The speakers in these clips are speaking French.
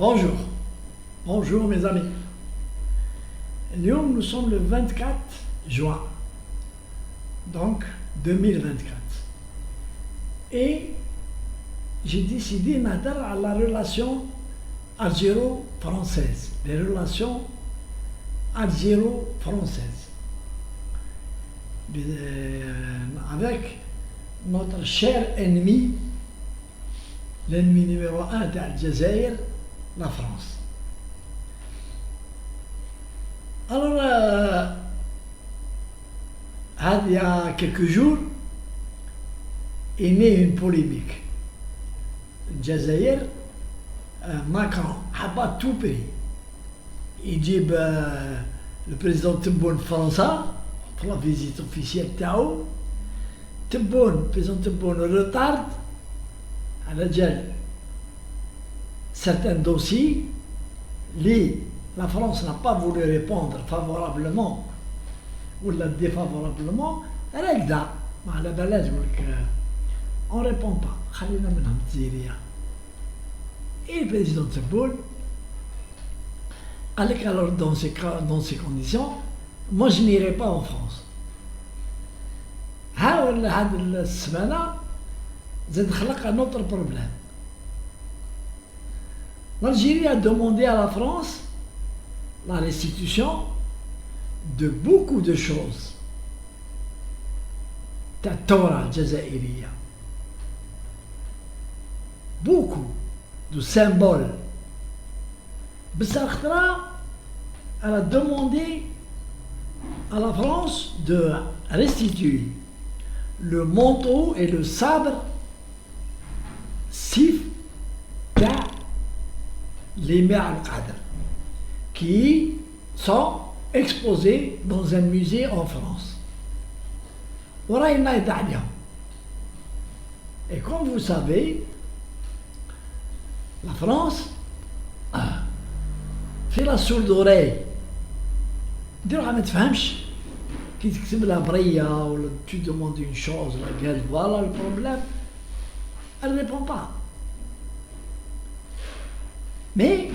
Bonjour, bonjour mes amis. Nous sommes le 24 juin, donc 2024. Et j'ai décidé d'adhérer à la relation algéro-française, les relations algéro-françaises, avec notre cher ennemi, l'ennemi numéro 1 d'Algérie, la France. Alors, il y a quelques jours, est née une polémique. Algérie, Macron n'a pas tout pris. Il dit le président Tebboune français, pour la visite officielle Tao, le président Tebboune retarde à la certains dossiers, la France n'a pas voulu répondre favorablement ou défavorablement, elle a on ne répond pas. Et le président Tebboune a dit alors dans ces conditions, moi je n'irai pas en France. Cette semaine, زاد خلق un autre problème. L'Algérie a demandé à la France la restitution de beaucoup de choses. Ta Torah jazaïriya. Beaucoup de symboles. Bessarkhtra, elle a demandé à la France de restituer le manteau et le sabre sif les Mers al-Qadr qui sont exposés dans un musée en France. Et comme vous savez, la France fait la sourde oreille. Qui تكتب لها برية ou tu demandes une chose, la gueule, voilà le problème, elle ne répond pas. Mais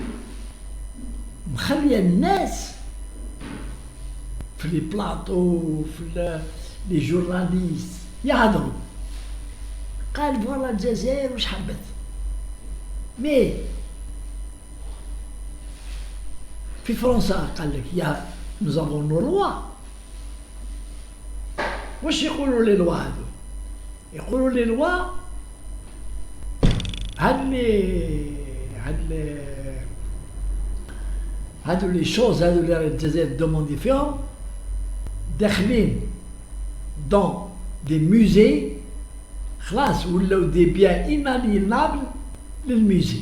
مخلية الناس في les plateaux, في les journalistes يهضروا. قال فوالا الجزائر واش حبت. مي في فرنسا قال لك nous avons nos lois. واش يقولوا لي لوا هادو؟ يقولوا لي لوا هادو لي شوز هادو اللي الجزائر دوموندي فيهم داخلين دون دي موزي خلاص ولاو دي بيان انالينابل للموزي.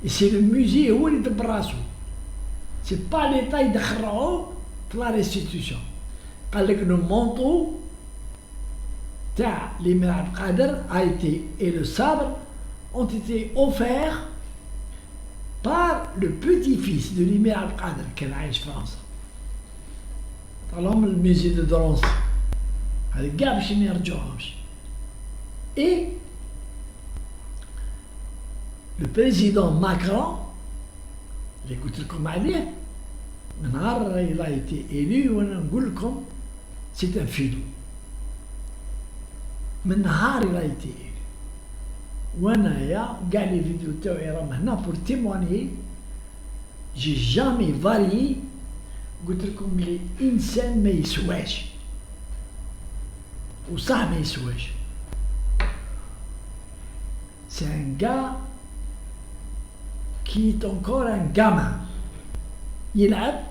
اي سي لو موزي هو اللي يدبر راسو. سي با ليتا يدخلوه في لا ريستيتيوشن. قال لك لو مونطو تاع les Mers al-Qadr a été et le sabre ont été offerts par le petit-fils de l'Émir al-Qadr كان عايش في فرنسا. طلعهم من الميزي دو درونس هذا كاع باش ما يرجعوهمش. Et le président Macron اللي قلت لكم عليه من نهار il a été élu وانا نقول لكم c'est un filou. من نهار il a été élu. وانايا كاع لي فيديو تاعي راهم هنا بور تيمواني. جي جامي فاري قلت لكم بلي انسان ما يسواش وصح ما يسواش. سي ان كا كي est encore un gamin. يلعب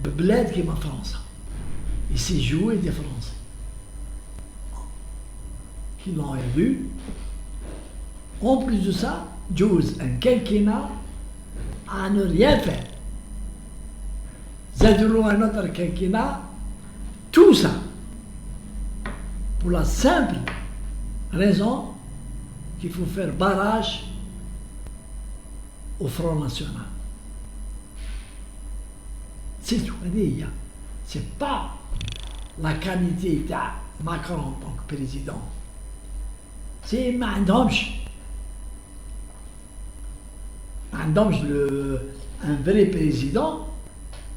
ببلاد كيما فرنسا. Il sait jouer des Français. Qui l'ont vu. En plus de ça, جوز un quinquennat à ne rien faire. زادوا un autre quinquennat. Tout ça pour la simple raison qu'il faut faire barrage au Front National. C'est tout. C'est pas la qualité de Macron en tant que président. C'est ما عندهمش un vrai président,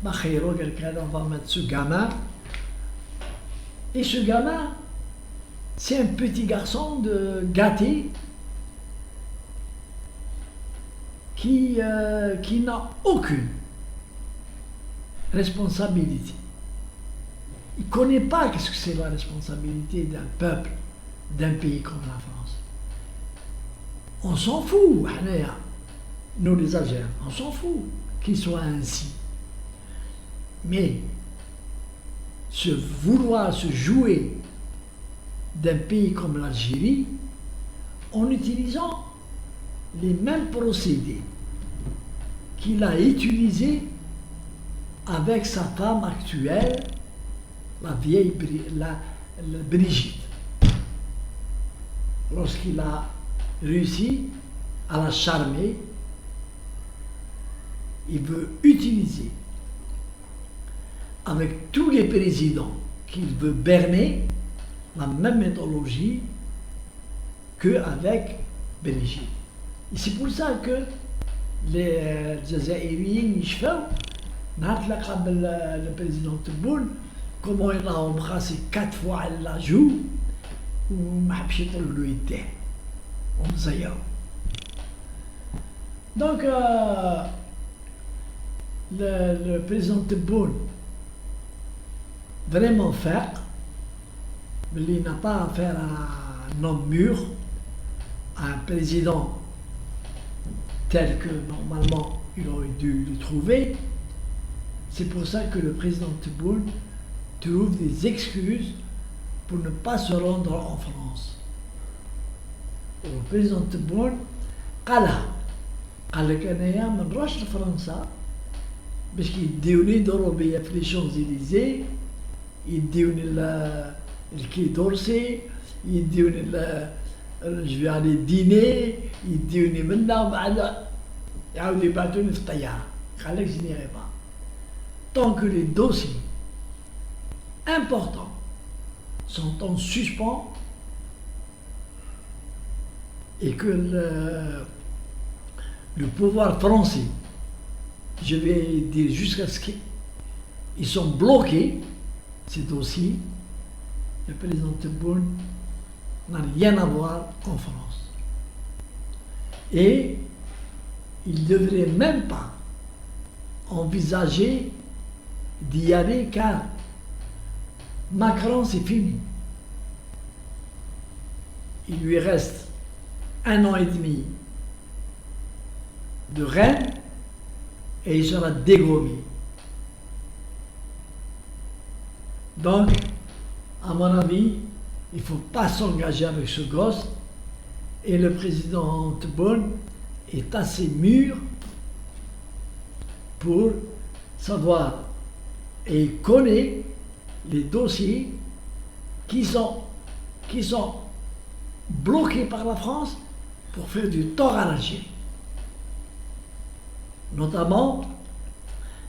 on va mettre ce gamin. Et ce gamin, c'est un petit garçon gâté qui n'a aucune responsabilité. Il ne connaît pas ce que c'est la responsabilité d'un peuple, d'un pays comme la France. On s'en fout, nous les Algériens, on s'en fout qu'il soit ainsi. Mais vouloir se jouer d'un pays comme l'Algérie en utilisant les mêmes procédés qu'il a utilisés avec sa femme actuelle, la vieille Brigitte, lorsqu'il a réussi à la charmer. Il veut utiliser avec tous les présidents qu'il veut berner la même méthodologie qu'avec Brigitte. Et c'est pour ça que les Jazairiens يشفوا نهار تلاقى le président Tebboune comment il a embrassé 4 fois à la joue وما حبش يطول له يديه ومزيرو. Donc le président Tebboune vraiment faire, mais il n'a pas affaire à un homme mûr, à un président tel que normalement il aurait dû le trouver. C'est pour ça que le président Tebboune trouve des excuses pour ne pas se rendre en France. Le président Tebboune قال لك أنايا ما نروحش لفرنسا باش يديوني يدوروا بيا في لي شونزيليزي يديوني الكي دورسي يديوني جو علي ديني يديوني منا وبعد يعاودوا يبعثوني في الطيارة. قال لك je n'irai pas. Tant que les dossiers importants sont en suspens et que le pouvoir français, je vais dire jusqu'à ce qu'ils sont bloqués, ces dossiers, le président Tebboune n'a rien à voir en France. Et il ne devrait même pas envisager d'y aller car Macron c'est fini. Il lui reste 1 an et demi de règne et il sera dégommé. Donc, à mon avis, il ne faut pas s'engager avec ce gosse et le président Tebboune est assez mûr pour savoir et il connaît les dossiers qui sont bloqués par la France pour faire du tort à l'Algérie. Notamment,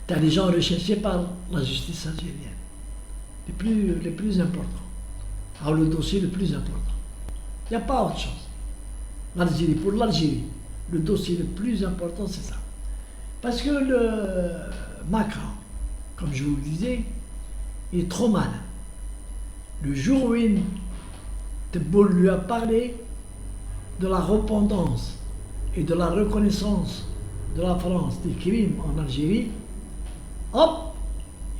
tu as des gens recherchés par la justice algérienne, les plus importants. Alors le dossier le plus important. Il n'y a pas autre chose. L'Algérie, pour l'Algérie, le dossier le plus important, c'est ça. Parce que le Macron, comme je vous le disais, il est trop malin. Le jour où Tebboune lui a parlé de la repentance et de la reconnaissance de la France des crimes en Algérie, hop,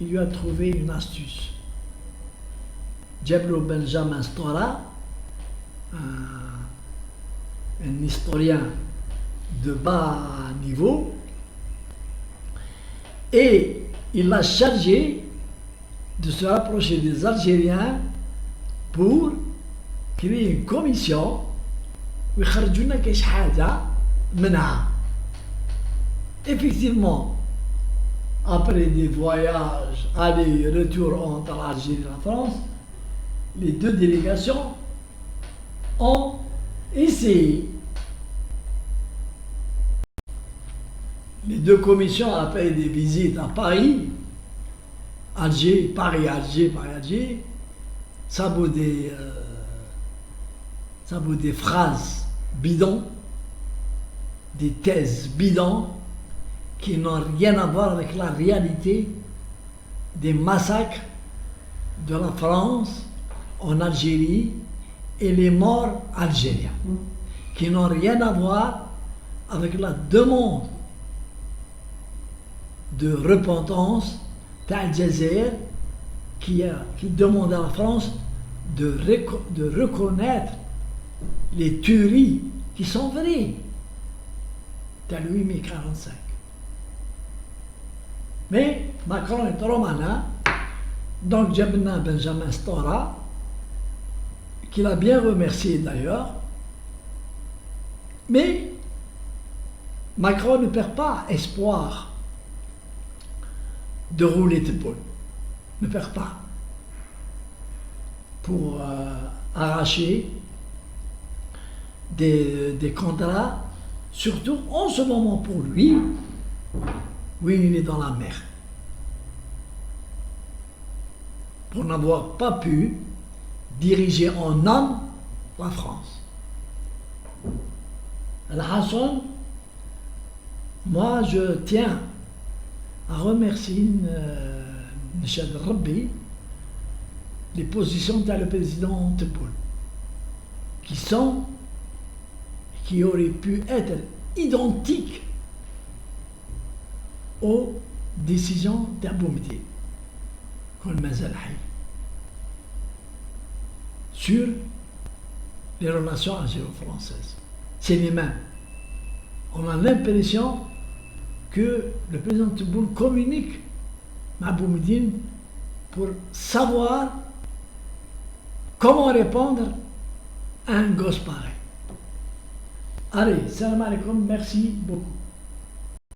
il lui a trouvé une astuce. Djeblo Benjamin Stora, un historien de bas niveau, et il l'a chargé de se rapprocher des Algériens pour créer une commission ويخرجونا كاش حاجة منها. Effectivement, après des voyages aller-retour entre l'Algérie et la France, les deux délégations ont essayé. Les deux commissions après des visites à Paris, Alger, Paris-Alger, Paris-Alger, ça vaut des phrases bidons des thèses bidons qui n'ont rien à voir avec la réalité des massacres de la France en Algérie et les morts algériens, qui n'ont rien à voir avec la demande de repentance d'Al-Jazair qui demande à la France de reconnaître les tueries qui sont vraies de 1845. Mais Macron est trop malin, donc Jabna Benjamin Stora, qu'il a bien remercié d'ailleurs, mais Macron ne perd pas espoir de rouler de boule, ne perd pas, pour arracher des contrats, surtout en ce moment pour lui, où il est dans la mer, pour n'avoir pas pu diriger en homme la France. Al-Hassan, moi je tiens à remercier Michel Rabbi les positions de le président Tebboune, qui auraient pu être identiques aux décisions d'Aboumdi, comme Mazalhaï, sur les relations algéro-françaises. C'est les mêmes. On a l'impression que le président Tebboune communique avec Boumediene pour savoir comment répondre à un gosse pareil. Allez, salam alaikum, merci beaucoup.